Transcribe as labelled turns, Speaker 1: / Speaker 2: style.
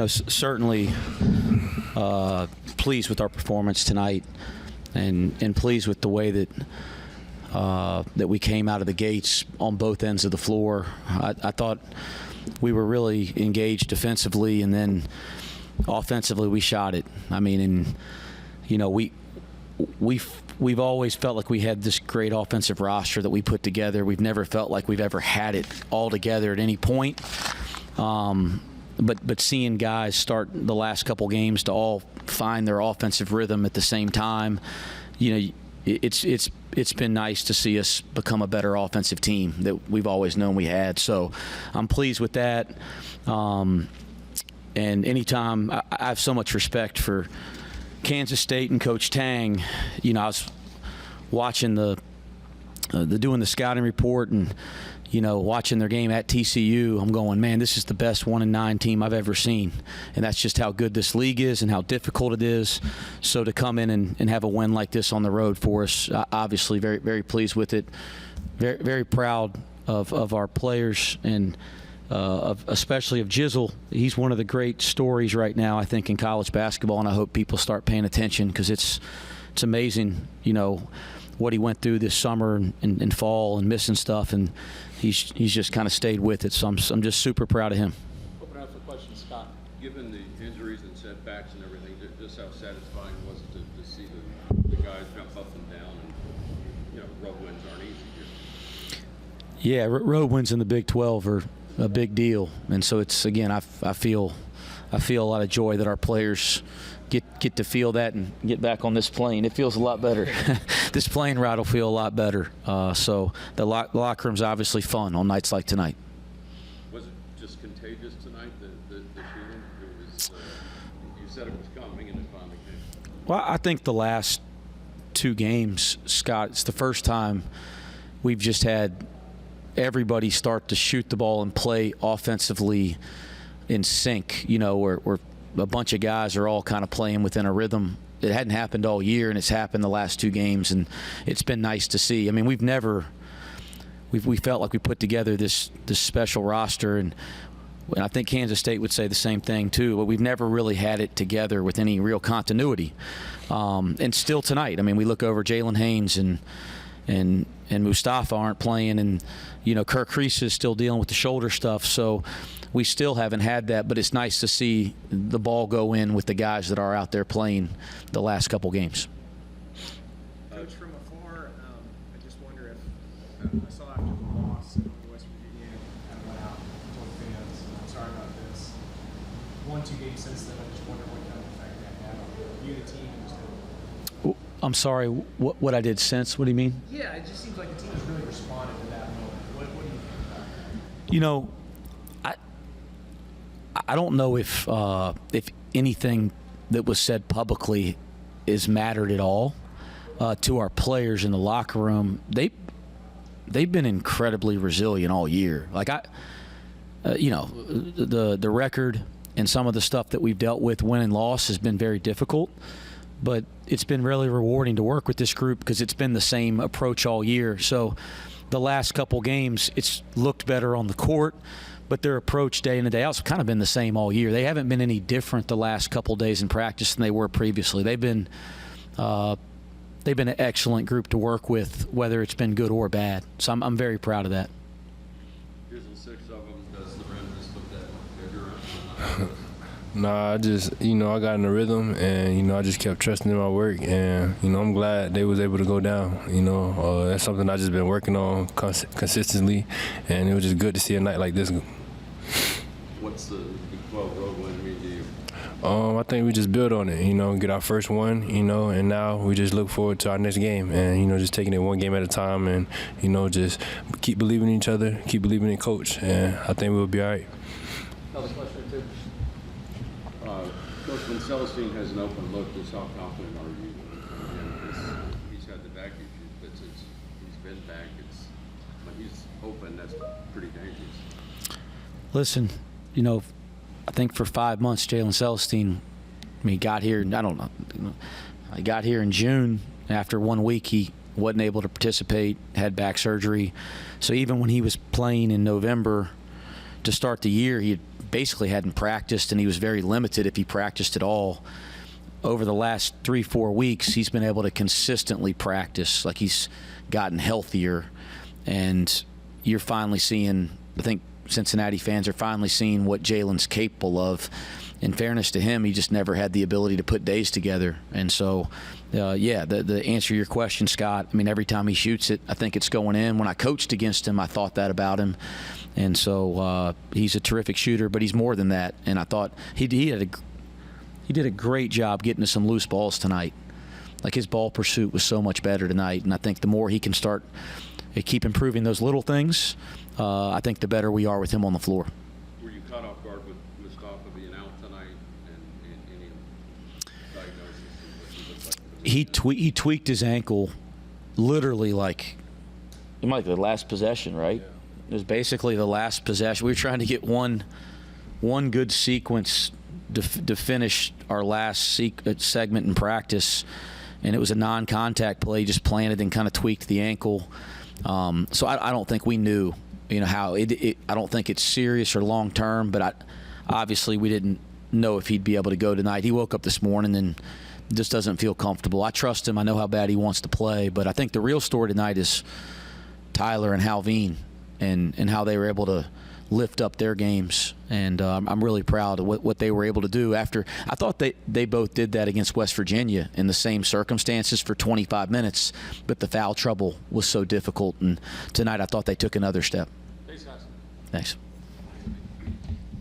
Speaker 1: certainly pleased with our performance tonight, and pleased with the way that we came out of the gates on both ends of the floor. I thought we were really engaged defensively, and then offensively we shot it. I mean, and we've always felt like we had this great offensive roster that we put together. We've never felt like we've ever had it all together at any point. But seeing guys start the last couple games to all find their offensive rhythm at the same time, it's been nice to see us become a better offensive team that we've always known we had. So I'm pleased with that. And anytime I have so much respect for Kansas State and Coach Tang. I was watching the doing the scouting report and watching their game at TCU. I'm going, man, this is the best 1-9 team I've ever seen, and that's just how good this league is and how difficult it is. So to come in and have a win like this on the road for us, obviously very, very pleased with it. Very, very proud of our players, and especially of Jizzle. He's one of the great stories right now, I think, in college basketball, and I hope people start paying attention, because it's amazing, what he went through this summer and fall and missing stuff, and he's just kind of stayed with it. So I'm just super proud of him.
Speaker 2: Open up for questions, Scott. Given the injuries and setbacks and everything, just how satisfying was it to see the guys jump up and down, and road wins aren't easy here?
Speaker 1: Yeah, road wins in the Big 12 are a big deal, and so it's, again, I feel a lot of joy that our players get to feel that and get back on this plane. It feels a lot better. This plane ride will feel a lot better. So the locker room's obviously fun on nights like tonight.
Speaker 2: Was it just contagious tonight, the shooting? It was, you said it was coming, and it finally came.
Speaker 1: Well, I think the last two games, Scott, it's the first time we've just had everybody start to shoot the ball and play offensively in sync, where a bunch of guys are all kind of playing within a rhythm. It hadn't happened all year, and it's happened the last two games, and it's been nice to see. I mean, we felt like we put together this special roster, and I think Kansas State would say the same thing too, but we've never really had it together with any real continuity. And still tonight, I mean, we look over Jalen Haynes and Mustafa aren't playing, and Kirk Reese is still dealing with the shoulder stuff, so we still haven't had that. But it's nice to see the ball go in with the guys that are out there playing the last couple games.
Speaker 3: Coach, from afar, I just wonder if I saw after the loss in West Virginia, kind of went out and told fans, I'm sorry about this. 1-2 games since then, I just wonder what kind of effect that had on you, the team, and just
Speaker 1: I'm sorry, what I did since? What do you mean?
Speaker 3: Yeah, it just seems like the team has really responded to that moment. What do you think about that?
Speaker 1: I don't know if anything that was said publicly is mattered at all to our players in the locker room. They've been incredibly resilient all year. Like the record and some of the stuff that we've dealt with, win and loss, has been very difficult. But it's been really rewarding to work with this group, because it's been the same approach all year. So the last couple games, it's looked better on the court, but their approach day in and day out has kind of been the same all year. They haven't been any different the last couple days in practice than they were previously. They've been an excellent group to work with, whether it's been good or bad. So I'm very proud of that.
Speaker 2: Here's the 6 of them. Does the rim just look that bigger?
Speaker 4: Nah, I just, I got in the rhythm, and, I just kept trusting in my work, and, I'm glad they was able to go down. That's something I just been working on consistently, and it was just good to see a night like this.
Speaker 2: What's the Big 12 road win mean to you?
Speaker 4: I think we just build on it, get our first one, and now we just look forward to our next game, and, just taking it one game at a time, and, just keep believing in each other, keep believing in Coach, and I think we'll be all right.
Speaker 3: Another question or two.
Speaker 2: Coach, when Celestine has an open look, just how confident are you? He's had the back issues, but since he's been back, when he's open, that's pretty dangerous.
Speaker 1: Listen, I think for 5 months, Jalen Celestine, he got here, I don't know, I got here in June. After 1 week, he wasn't able to participate, had back surgery. So even when he was playing in November to start the year, he had basically hadn't practiced, and he was very limited if he practiced at all. Over the last 3-4 weeks, he's been able to consistently practice. Like, he's gotten healthier, and you're finally seeing, I think Cincinnati fans are finally seeing what Jalen's capable of. In fairness to him, he just never had the ability to put days together. And so, yeah, the answer to your question, Scott, I mean, every time he shoots it, I think it's going in. When I coached against him, I thought that about him. And so he's a terrific shooter, but he's more than that. And I thought he did a great job getting to some loose balls tonight. Like, his ball pursuit was so much better tonight. And I think the more he can start keep improving those little things, I think the better we are with him on the floor.
Speaker 2: Were you caught off guard with Mustafa being out tonight and any diagnosis of what he looked like?
Speaker 1: He tweaked his ankle literally, like, it might be the last possession, right? It was basically the last possession. We were trying to get one good sequence to finish our last segment in practice, and it was a non-contact play. He just planted and kind of tweaked the ankle. So I don't think we knew, how I don't think it's serious or long term, but obviously we didn't know if he'd be able to go tonight. He woke up this morning and just doesn't feel comfortable. I trust him. I know how bad he wants to play, but I think the real story tonight is Tyler and Halveen and how they were able to lift up their games. And I'm really proud of what they were able to do after. I thought they both did that against West Virginia in the same circumstances for 25 minutes, but the foul trouble was so difficult. And tonight I thought they took another step.
Speaker 2: Thanks, guys.
Speaker 1: Thanks.